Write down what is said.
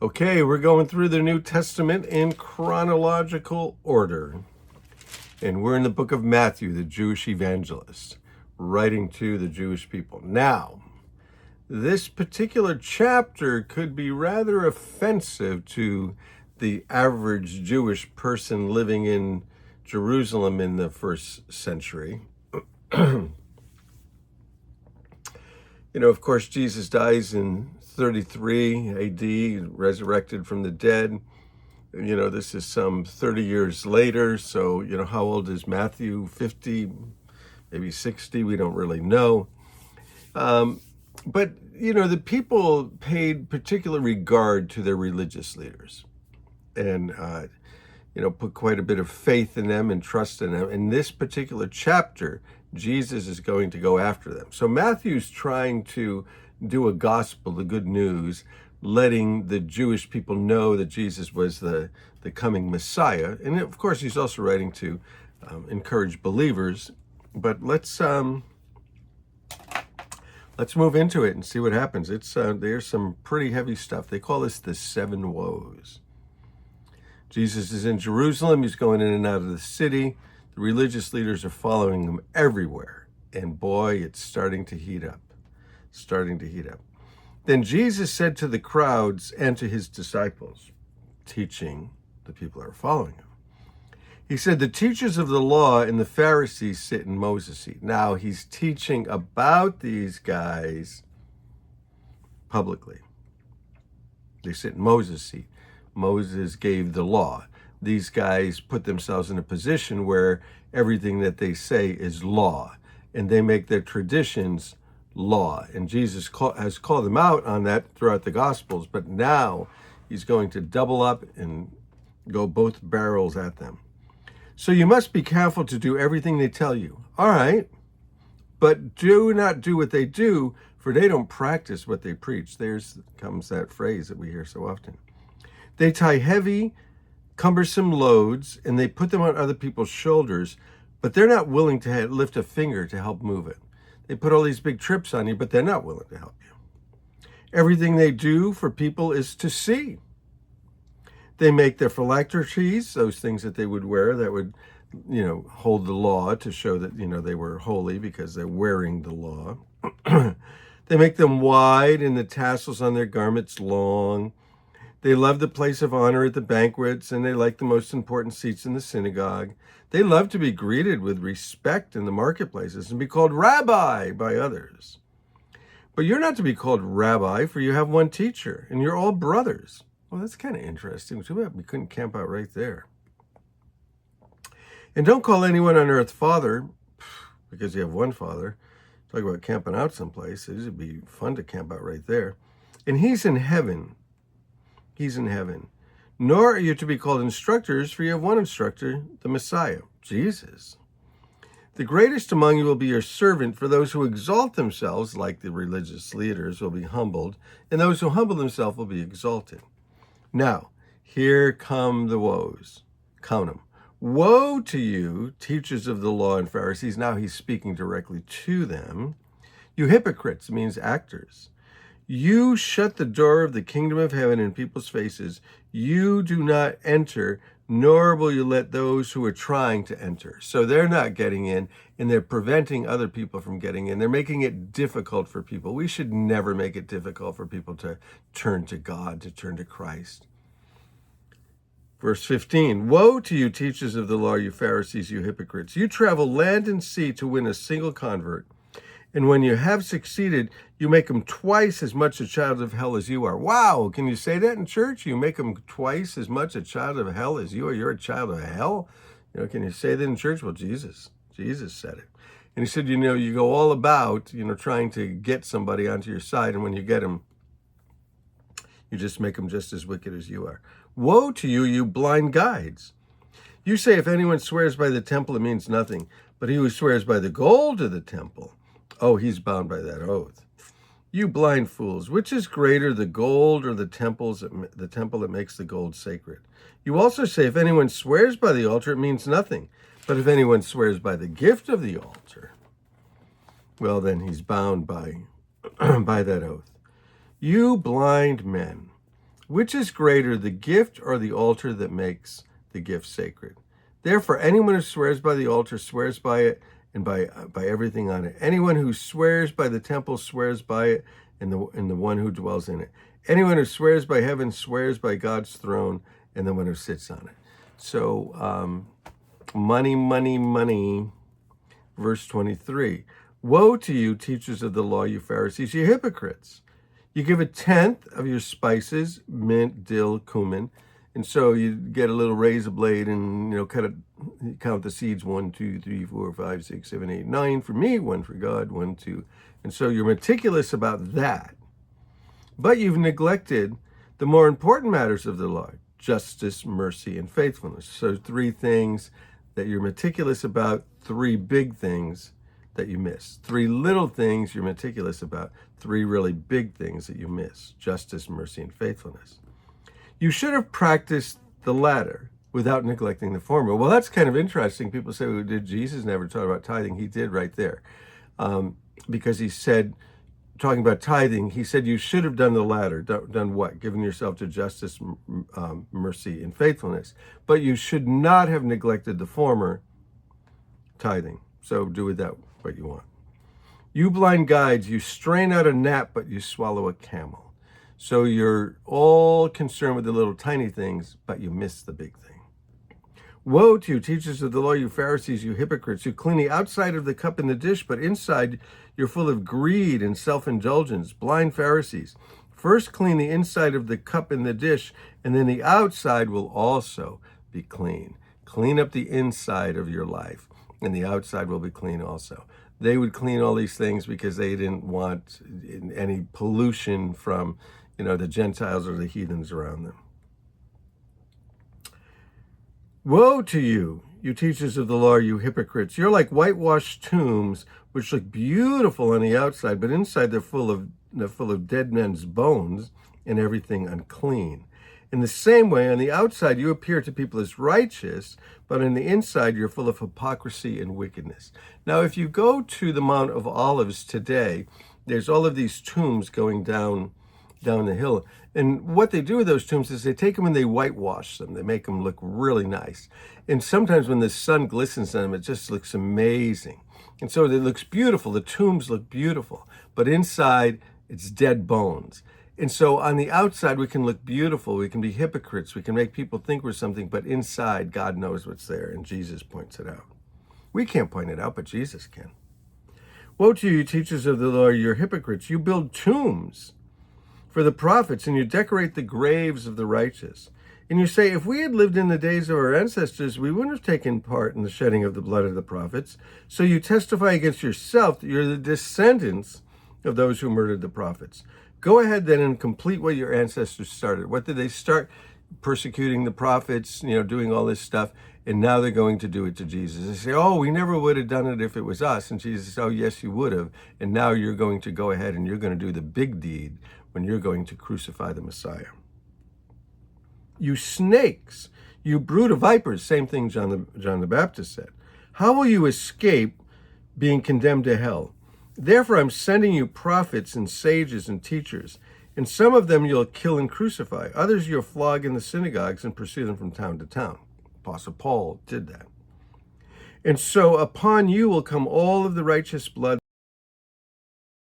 Okay, we're going through the New Testament in chronological order. And we're in the book of Matthew, the Jewish evangelist, writing to the Jewish people. Now, this particular chapter could be rather offensive to the average Jewish person living in Jerusalem in the first century. Of course, Jesus dies in 33 AD, resurrected from the dead. This is some 30 years later. So, how old is Matthew? 50, maybe 60? We don't really know. But, the people paid particular regard to their religious leaders and, put quite a bit of faith in them and trust in them. In this particular chapter, Jesus is going to go after them. So Matthew's trying to do a gospel, the good news, letting the Jewish people know that Jesus was the coming Messiah. And of course, he's also writing to encourage believers. But let's move into it and see what happens. There's some pretty heavy stuff. They call this the 7 woes. Jesus is in Jerusalem. He's going in and out of the city. The religious leaders are following him everywhere. And boy, it's starting to heat up. Then Jesus said to the crowds and to his disciples, teaching the people that are following him. He said, the teachers of the law and the Pharisees sit in Moses' seat. Now he's teaching about these guys publicly. They sit in Moses' seat. Moses gave the law. These guys put themselves in a position where everything that they say is law, and they make their traditions law. And Jesus has called them out on that throughout the Gospels, but now he's going to double up and go both barrels at them. So you must be careful to do everything they tell you. All right, but do not do what they do, for they don't practice what they preach. There's comes that phrase that we hear so often. They tie heavy, cumbersome loads, and they put them on other people's shoulders, but they're not willing to lift a finger to help move it. They put all these big trips on you, but they're not willing to help you. Everything they do for people is to see. They make their phylacteries, those things that they would wear that would, hold the law to show that, they were holy because they're wearing the law. They make them wide and the tassels on their garments long. They love the place of honor at the banquets, and they like the most important seats in the synagogue. They love to be greeted with respect in the marketplaces and be called rabbi by others. But you're not to be called rabbi, for you have one teacher, and you're all brothers. Well, that's kind of interesting. Too bad we couldn't camp out right there. And don't call anyone on earth father, because you have one father. Talk about camping out someplace. It would be fun to camp out right there. And he's in heaven. Nor are you to be called instructors, for you have one instructor, the Messiah, Jesus. The greatest among you will be your servant, for those who exalt themselves, like the religious leaders, will be humbled, and those who humble themselves will be exalted. Now, here come the woes. Count them. Woe to you, teachers of the law and Pharisees. Now he's speaking directly to them. You hypocrites, means actors. You shut the door of the kingdom of heaven in people's faces. You do not enter, nor will you let those who are trying to enter. So they're not getting in, and they're preventing other people from getting in. They're making it difficult for people. We should never make it difficult for people to turn to God, to turn to Christ. Verse 15, woe to you, teachers of the law, you Pharisees, you hypocrites. You travel land and sea to win a single convert. And when you have succeeded, you make him twice as much a child of hell as you are. Wow, can you say that in church? You make him twice as much a child of hell as you are. You're a child of hell? Can you say that in church? Well, Jesus said it. And he said, you go all about, trying to get somebody onto your side. And when you get him, you just make him just as wicked as you are. Woe to you, you blind guides. You say if anyone swears by the temple, it means nothing. But he who swears by the gold of the temple, he's bound by that oath. You blind fools, which is greater, the gold or the temple that makes the gold sacred? You also say, if anyone swears by the altar, it means nothing. But if anyone swears by the gift of the altar, well, then he's bound by that oath. You blind men, Which is greater, the gift or the altar that makes the gift sacred? Therefore, anyone who swears by the altar swears by it and by everything on it. Anyone who swears by the temple swears by it and the one who dwells in it. Anyone who swears by heaven swears by God's throne and the one who sits on it. So, money, money, money. Verse 23. Woe to you, teachers of the law, you Pharisees, you hypocrites! You give 1/10 of your spices, mint, dill, cumin, and so you get a little razor blade and count the seeds 1, 2, 3, 4, 5, 6, 7, 8, 9 for me, 1 for God, 1, 2, and so you're meticulous about that. But you've neglected the more important matters of the law: justice, mercy, and faithfulness. So 3 things that you're meticulous about, 3 big things that you miss. 3 little things you're meticulous about, 3 really big things that you miss: justice, mercy, and faithfulness. You should have practiced the latter without neglecting the former. Well, that's kind of interesting. People say, well, did Jesus never talk about tithing? He did right there. Because he said, talking about tithing, he said you should have done the latter. Done what? Given yourself to justice, mercy, and faithfulness. But you should not have neglected the former, tithing. So do with that what you want. You blind guides, you strain out a gnat, but you swallow a camel. So you're all concerned with the little tiny things, but you miss the big thing. Woe to you, teachers of the law, you Pharisees, you hypocrites! You clean the outside of the cup and the dish, but inside you're full of greed and self-indulgence. Blind Pharisees! First clean the inside of the cup and the dish, and then the outside will also be clean. Clean up the inside of your life, and the outside will be clean also. They would clean all these things because they didn't want any pollution from, the Gentiles or the heathens around them. Woe to you, you teachers of the law, you hypocrites! You're like whitewashed tombs, which look beautiful on the outside, but inside they're full of dead men's bones and everything unclean. In the same way, on the outside you appear to people as righteous, but on the inside you're full of hypocrisy and wickedness. Now, if you go to the Mount of Olives today, there's all of these tombs going down the hill. And what they do with those tombs is they take them and they whitewash them. They make them look really nice. And sometimes when the sun glistens on them, it just looks amazing. And so it looks beautiful. The tombs look beautiful. But inside, it's dead bones. And so on the outside, we can look beautiful. We can be hypocrites. We can make people think we're something. But inside, God knows what's there. And Jesus points it out. We can't point it out, but Jesus can. Woe to you, teachers of the law, you're hypocrites! You build tombs for the prophets, and you decorate the graves of the righteous. And you say, if we had lived in the days of our ancestors, we wouldn't have taken part in the shedding of the blood of the prophets. So you testify against yourself that you're the descendants of those who murdered the prophets. Go ahead then and complete what your ancestors started. What did they start? Persecuting the prophets, doing all this stuff. And now they're going to do it to Jesus. They say, oh, we never would have done it if it was us. And Jesus says, oh, yes, you would have. And now you're going to go ahead and you're going to do the big deed when you're going to crucify the Messiah. You snakes, you brood of vipers, same thing John the Baptist said. How will you escape being condemned to hell? Therefore, I'm sending you prophets and sages and teachers, and some of them you'll kill and crucify. Others you'll flog in the synagogues and pursue them from town to town. Apostle Paul did that. And so upon you will come all of the righteous blood